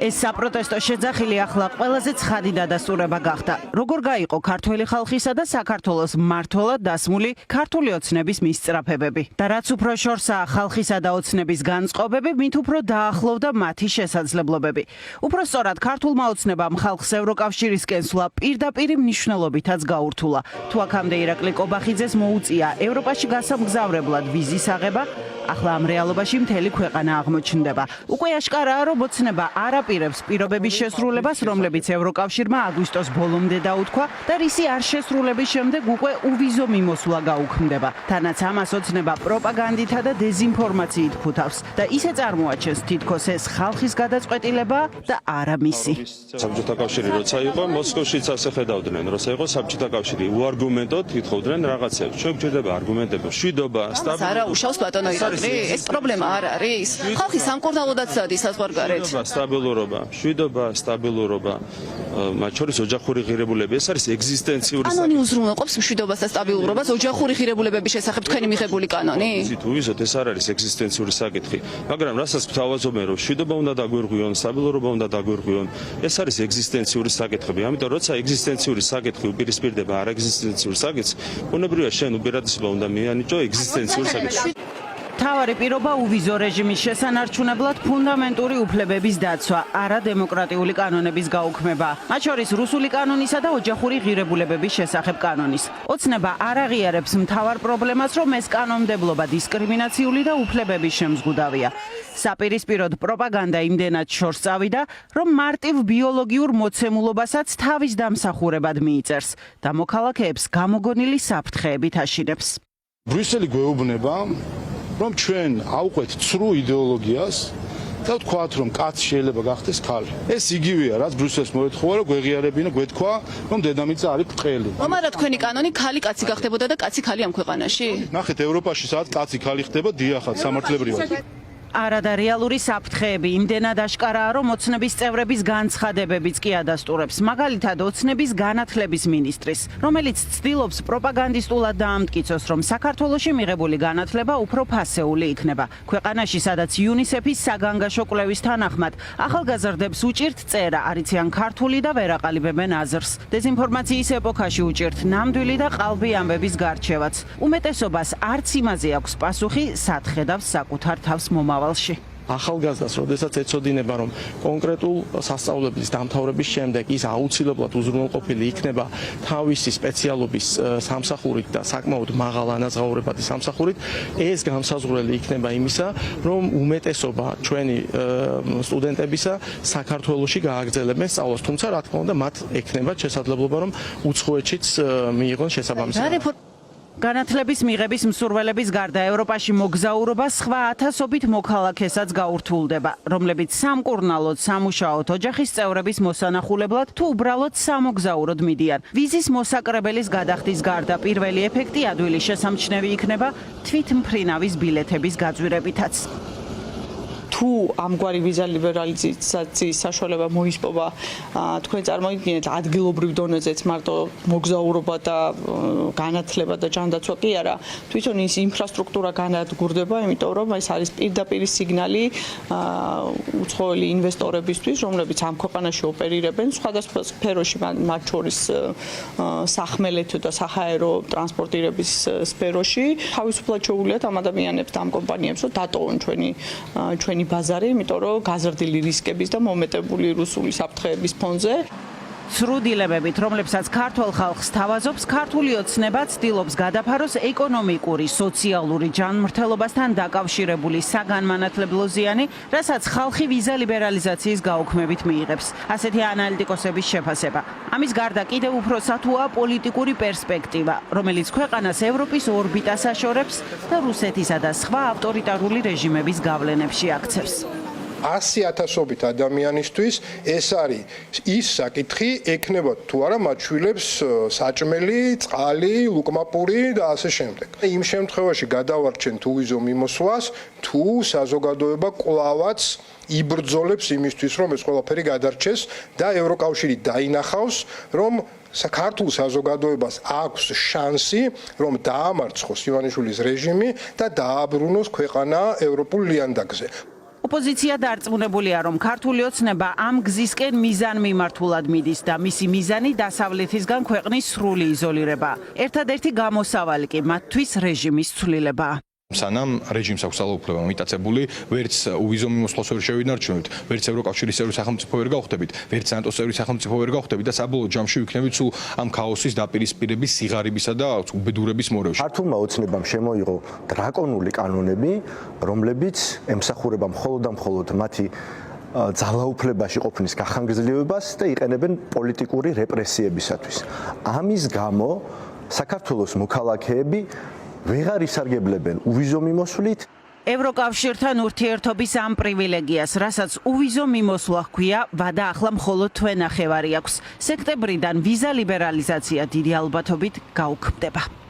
ეს საპროტესტო შეძახილი ახლა ყველაზე ცხადი დადასტურება გახდა. როგორ გაიყო ქართველი ხალხისა და საქართველოს მმართველად დასმული ქართული ოცნების მისწრაფებები და რაც უფრო შორსაა ხალხისა და ოცნების განწყობები, მით უფრო დაახლოვდა მათი შესაძლებლობები. უფრო სწორად ქართულმა ოცნებამ ხალხს ევროკავშირისკენ სვლა პირდაპირი მნიშვნელობითაც გაურთულა. თუ აქამდე ირაკლი კობახიძეს მოუწია ევროპაში გასამგზავრებლად ვიზის აღება, ახლა ამ რეალობაში მთელი ქვეყანა აღმოჩნდება. უკვე აშკარაა, რომ ოცნება არაპირებს პირობების შესრულებას, რომლებიც ევროკავშირმა აგვისტოს ბოლომდე დაუთქვა და რისი არ შესრულების შემდეგ უკვე უვიზო მიმოსვლა გაუქმდება. თანაც ამას ოცნება პროპაგანდითა და დეზინფორმაციით ფუთავს და ისე წარმოაჩენს, თითქოს ეს ხალხის გადაწყვეტილება და არა მისი. საბჭოთა კავშირი როცა იყო, მოსკოვშიც ასე ხედავდნენ, როცა იყო საბჭოთა კავშირი, უარგუმენტოდ ითხოვდნენ რაღაცებს. ჩვენ გვჭირდება არგუმენტები, მშვიდობა, სტაბილურობა. არა უშავს ბატონო ირაკლი, ეს პრობლემა არ არის. ხალხი სამკურნალოდაც დადის საზღვარგარეთ. სტაბილურობა, მშვიდობა, სტაბილურობა, მათ შორის ოჯახური ღირებულებები, ეს არის ეგზისტენციური საკითხი. კანონი უზრუნველყოფს მშვიდობას და სტაბილურობას ოჯახური ღირებულებების შესახებ თქვენი მიღებული კანონი? თუ ვიზოთ, ეს არ არის ეგზისტენციური საკითხი, მაგრამ რასაც ვთავაზობენ, რომ მშვიდობა უნდა დაგვირღვიონ, სტაბილურობა უნდა დაგვირღვიონ, ეს არის ეგზისტენციური საკითხები. ამიტომ როცა ეგზისტენციური საკითხი უპირისპირდება არაეგზისტენციურ საკითხს, ბუნებრივია შენ უპირატესობა უნდა მიანიჭო ეგზისტენციურ საკითხს. მთავარი პირობა უვიზო რეჟიმის შესანარჩუნებლად ფუნდამენტური უფლებების დაცვა, არა დემოკრატიული კანონების გაუქმება, მათ შორის რუსული კანონისა და ოჯახური ღირებულებების შესახებ კანონის. ოცნება არ აღიარებს მთავარ პრობლემას, რომ ეს კანონმდებლობა დისკრიმინაციული და უფლებების შემზღუდავია. საპირისპიროდ პროპაგანდა იმდენად შორს წავიდა, რომ მარტივ ბიოლოგიურ მოცემულობასაც თავის დამსახურებად მიიწერს და მოქალაქეებს გამოგონილი საფრთხეებით აშინებს. ბრიუსელი გვეუბნება, რომ ჩვენ ავყვეთ ცრუ იდეოლოგიას და ვთქვათ, რომ კაცი შეიძლება გახდეს ქალი. ეს იგივეა, რაც ბრიუსელს მოეთხოვა, რომ გვეღიარებინა, გვეთქვა, რომ დედამიწა არის ბრტყელი. მაგრამ თქვენი კანონი ქალი კაცი გახდებოდა და კაცი ქალი ამ ქვეყანაში? ნახეთ, ევროპაში სადაც კაცი ქალი ხდება, დიახაც, სამართლებრივად. არა და რეალური საფრთხეები იმდენად აშკარაა, რომ ოცნების წევრების განცხადებებიც კი ადასტურებს. მაგალითად, ოცნების განათლების მინისტრის, რომელიც ცდილობს პროპაგანდისტულად დაამტკიცოს, რომ საქართველოში მიღებული განათლება უფრო ფასეული იქნება. ქვეყანაში, სადაც იუნისეფის საგანგაშო კვლევის თანახმად, ახალგაზრდებს უჭირთ წერა, არიციან ქართული და ვერ აყალიბებენ აზრს. დეზინფორმაციის ეპოქაში უჭირთ ნამდვილი და ყალბი ამბების გარჩევაც. უმეტესობას არც იმაზე აქვს პასუხი, სად ხედავს საკუთარ თავს მომავალ. ახალგაზრდას, როდესაც ეცოდინება, რომ კონკრეტულ სასწავლებლის დამთავრების შემდეგ ის აუცილებლად უზრუნველყოფილი იქნება თავისი სპეციალობის სამსახურით და საკმაოდ მაღალ ანაზღაურებადი სამსახურით, ეს განსაზღვრელი იქნება იმისა, რომ უმეტესობა ჩვენი სტუდენტებისა საქართველოში გააგრძელებენ სწავლას, თუმცა რა თქმა უნდა, მათ ექნებათ შესაძლებლობა, რომ უცხოეთშიც მიიღონ შესაბამისი. განათლების მიღების მსურველების გარდა ევროპაში მოგზაურობა სხვა ათასობით მოქალაქესაც გაურთულდება, რომლებიც სამკურნალოდ, სამუშაოდ, ოჯახის წევრების მოსანახულებლად თუ უბრალოდ სამოგზაუროდ მიდიან. ვიზის მოსაკრებელის გადახდის გარდა პირველი ეფექტი ადვილი შესამჩნევი იქნება თვითმფრინავის ბილეთების გაძვირებითაც. თუ ამგვარი ვიზა ლიბერალიზაციის საშუალება მოისპოვა, თქვენ წარმოიდგინეთ ადგილობრივ დონეზეც მარტო მოგზაურობა და განათლება და ჯანდაცვა კი არა, თვითონ ის ინფრასტრუქტურა განადგურდება, იმიტომ რომ ეს არის პირდაპირი სიგნალი უცხოელი ინვესტორებისთვის, რომლებიც ამ ქვეყანაში ოპერირებენ სხვადასხვა სფეროში, მათ შორის სახმელეთო და საჰაერო ტრანსპორტირების სფეროში. თავისუფლად შეუულიათ ამ ადამიანებს და ამ კომპანიებს, რომ დატოვონ ჩვენი ბაზარი, იმიტომ რომ გაზრდილი რისკების და მომეტებული რუსული საფრთხეების ფონზე. ცრუ დილებებით, რომლებსაც ქართულ ხალხს თავაზობს, ქართული ოცნება ცდილობს გადაფაროს ეკონომიკური, სოციალური ჯანმრთელობასთან დაკავშირებული საგანმანათლებლო ზიანი, რასაც ხალხი ვიზა ლიბერალიზაციის გაუქმებით მიიღებს. ასეთია ანალიტიკოსების შეფასება. ამის გარდა კიდევ უფრო სათუაა პოლიტიკური პერსპექტივა, რომელიც ქვეყანას ევროპის ორბიტას აშორებს და რუსეთისა და სხვა ავტორიტარული რეჟიმების გავლენებში აქცევს. 100,000-ობით ადამიანისთვის ეს არის ის საკითხი, ექნებათ თუ არა მათ შვილებს საჭმელი, წყალი, ლუკმაპური და ასე შემდეგ. იმ შემთხვევაში გადავარჩენთ უვიზო მიმოსვლას, თუ საზოგადოება კვლავაც იბრძოლებს იმისთვის, რომ ეს ყველაფერი გადარჩეს და ევროკავშირი დაინახავს, რომ საქართველოს საზოგადოებას აქვს შანსი, რომ დაამარცხოს ივანიშვილის რეჟიმი და დააბრუნოს ქვეყანა ევროპულ ლიანდაგზე. ოპოზიცია დარწმუნებულია, რომ ქართული ოცნება ამ გზისკენ მიზანმიმართულად მიდის და მისი მიზანი დასავლეთისგან ქვეყნის სრული იზოლირება. ერთადერთი გამოსავალი კი მათთვის რეჟიმის ცვლილება. სანამ რეჟიმს აქვს ძალაუფლება მიტაცებული, ვერც უვიზო მიმოსვლას ვერ შევინარჩუნებთ, ვერც ევროკავშირის წევრი სახელმწიფო ვერ გავხდებით, ვერც ნატოს წევრი სახელმწიფო ვერ გავხდებით და საბოლოო ჯამში ვიქნებით სულ ამ ქაოსის დაპირისპირების, სიღარიბისა და უბედურების მორევში. ქართულმა ოცნებამ შემოიღო დრაკონული კანონები, რომლებიც ემსახურება მხოლოდ და მხოლოდ მათი ძალაუფლებაში ყოფნის გახანგრძლივებას და იყენებენ პოლიტიკური რეპრესიებისათვის. ამის გამო საქართველოს მოქალაქეები ვეღარ ისარგებლებენ უვიზო მიმოსვლით. ევროკავშირთან ურთიერთობის ამ პრივილეგიას, რასაც უვიზო მიმოსვლა ჰქვია, ვადა ახლა მხოლოდ თვე ნახევარი აქვს. სექტემბრიდან ვიზა ლიბერალიზაცია დიდი ალბათობით გაუქმდება.